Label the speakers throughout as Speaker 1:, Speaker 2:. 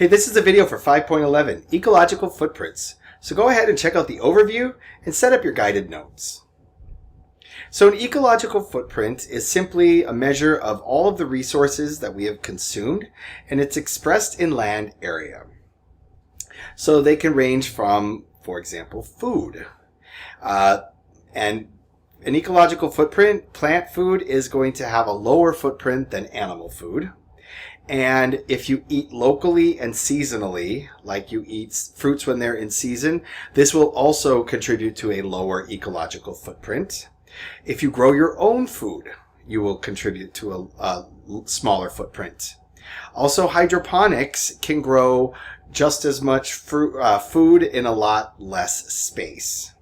Speaker 1: Hey, this is a video for 5.11, Ecological Footprints. So go ahead and check out the overview and set up your guided notes. So an ecological footprint is simply a measure of all of the resources that we have consumed, and it's expressed in land area. So they can range from, for example, food. And an ecological footprint, plant food, is going to have a lower footprint than animal food. And if you eat locally and seasonally, like you eat fruits when they're in season, this will also contribute to a lower ecological footprint. If you grow your own food, you will contribute to a smaller footprint. Also, hydroponics can grow just as much food in a lot less space.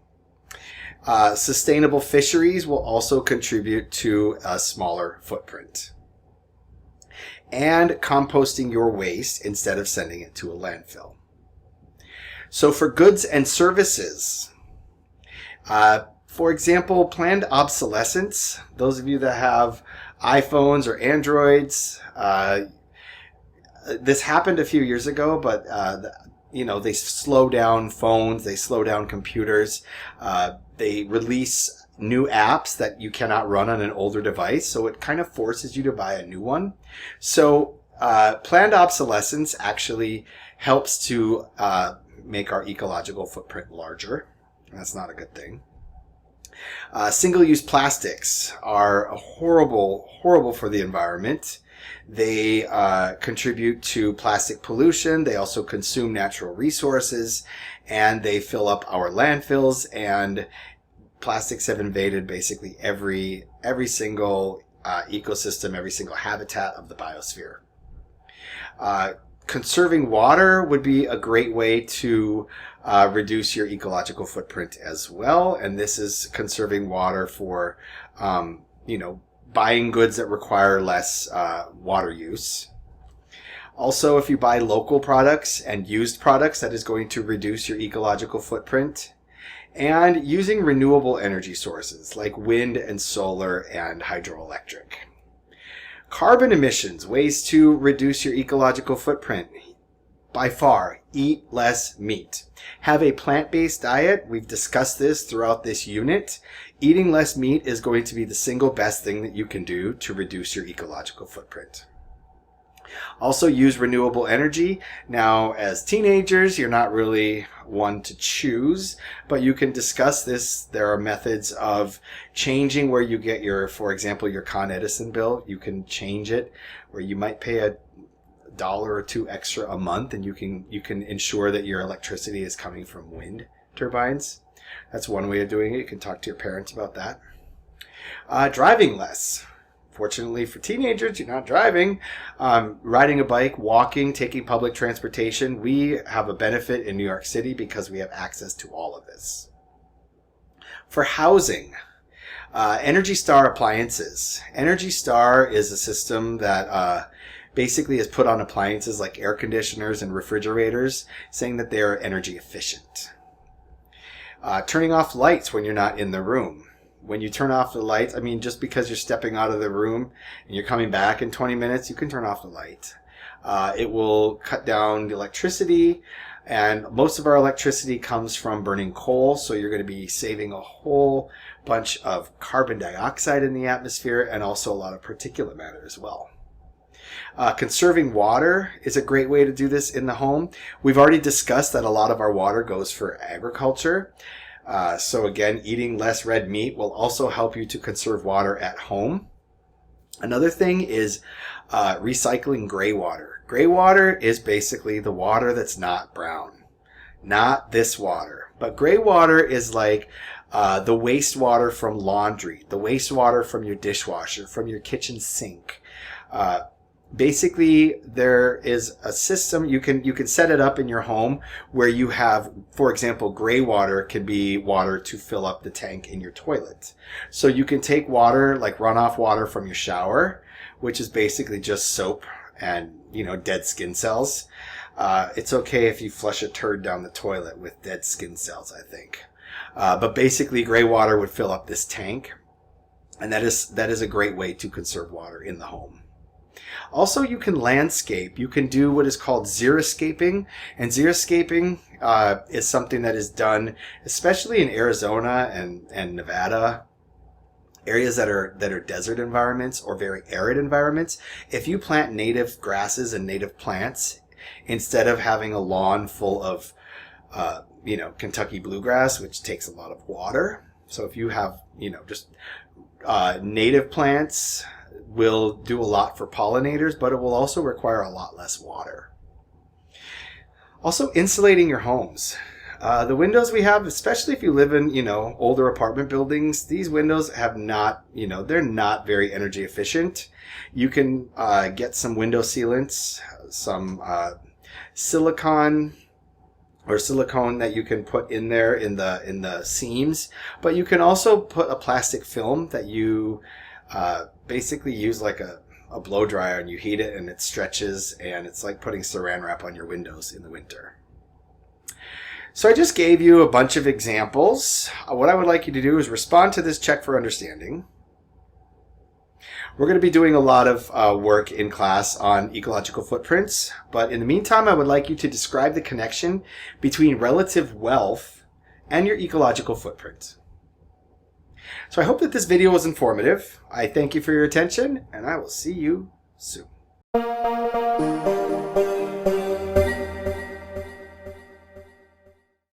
Speaker 1: Sustainable fisheries will also contribute to a smaller footprint. And composting your waste instead of sending it to a landfill. So for goods and services, for example, planned obsolescence. Those of you that have iPhones or Androids, this happened a few years ago, but they slow down phones, they slow down computers, they release new apps that you cannot run on an older device, so it kind of forces you to buy a new one. So planned obsolescence actually helps to make our ecological footprint larger. That's not a good thing. Single-use plastics are horrible for the environment. They contribute to plastic pollution. They also consume natural resources, and they fill up our landfills, and plastics have invaded basically every single ecosystem, every single habitat of the biosphere. Conserving water would be a great way to reduce your ecological footprint as well. And this is conserving water for, buying goods that require less water use. Also, if you buy local products and used products, that is going to reduce your ecological footprint. And using renewable energy sources like wind and solar and hydroelectric. Carbon emissions, ways to reduce your ecological footprint. By far, eat less meat. Have a plant-based diet. We've discussed this throughout this unit. Eating less meat is going to be the single best thing that you can do to reduce your ecological footprint. Also use renewable energy. Now, as teenagers, you're not really one to choose, but you can discuss this. There are methods of changing where you get for example, your Con Edison bill. You can change it where you might pay $1 or $2 extra a month, and you can ensure that your electricity is coming from wind turbines. That's one way of doing it. You can talk to your parents about that. Driving less. Fortunately for teenagers, you're not driving. Riding a bike, walking, taking public transportation. We have a benefit in New York City because we have access to all of this. For housing, Energy Star appliances. Energy Star is a system that basically is put on appliances like air conditioners and refrigerators, saying that they are energy efficient. Turning off lights when you're not in the room. When you turn off the lights, just because you're stepping out of the room and you're coming back in 20 minutes, you can turn off the light. It will cut down the electricity, and most of our electricity comes from burning coal, so you're going to be saving a whole bunch of carbon dioxide in the atmosphere and also a lot of particulate matter as well. Conserving water is a great way to do this in the home. We've already discussed that a lot of our water goes for agriculture. So again, eating less red meat will also help you to conserve water at home. Another thing is recycling gray water. Gray water is basically the water that's not brown. Not this water. But gray water is like the wastewater from laundry, the wastewater from your dishwasher, from your kitchen sink. Basically, there is a system, you can set it up in your home where you have, for example, gray water can be water to fill up the tank in your toilet. So you can take water, like runoff water from your shower, which is basically just soap and, dead skin cells. It's okay if you flush a turd down the toilet with dead skin cells, I think. But basically, gray water would fill up this tank. And that is a great way to conserve water in the home. Also, you can landscape. You can do what is called xeriscaping, and xeriscaping is something that is done especially in Arizona and Nevada, areas that are desert environments or very arid environments. If you plant native grasses and native plants instead of having a lawn full of Kentucky bluegrass, which takes a lot of water. So if you have just native plants, will do a lot for pollinators, but it will also require a lot less water. Also, insulating your homes. The windows we have, especially if you live in, older apartment buildings, these windows have not, they're not very energy efficient. You can get some window sealants, some silicone that you can put in there in the seams, but you can also put a plastic film that you basically use like a blow dryer, and you heat it and it stretches, and it's like putting saran wrap on your windows in the winter. So I just gave you a bunch of examples. What I would like you to do is respond to this check for understanding. We're going to be doing a lot of work in class on ecological footprints, but in the meantime, I would like you to describe the connection between relative wealth and your ecological footprint. So I hope that this video was informative. I thank you for your attention, and I will see you soon.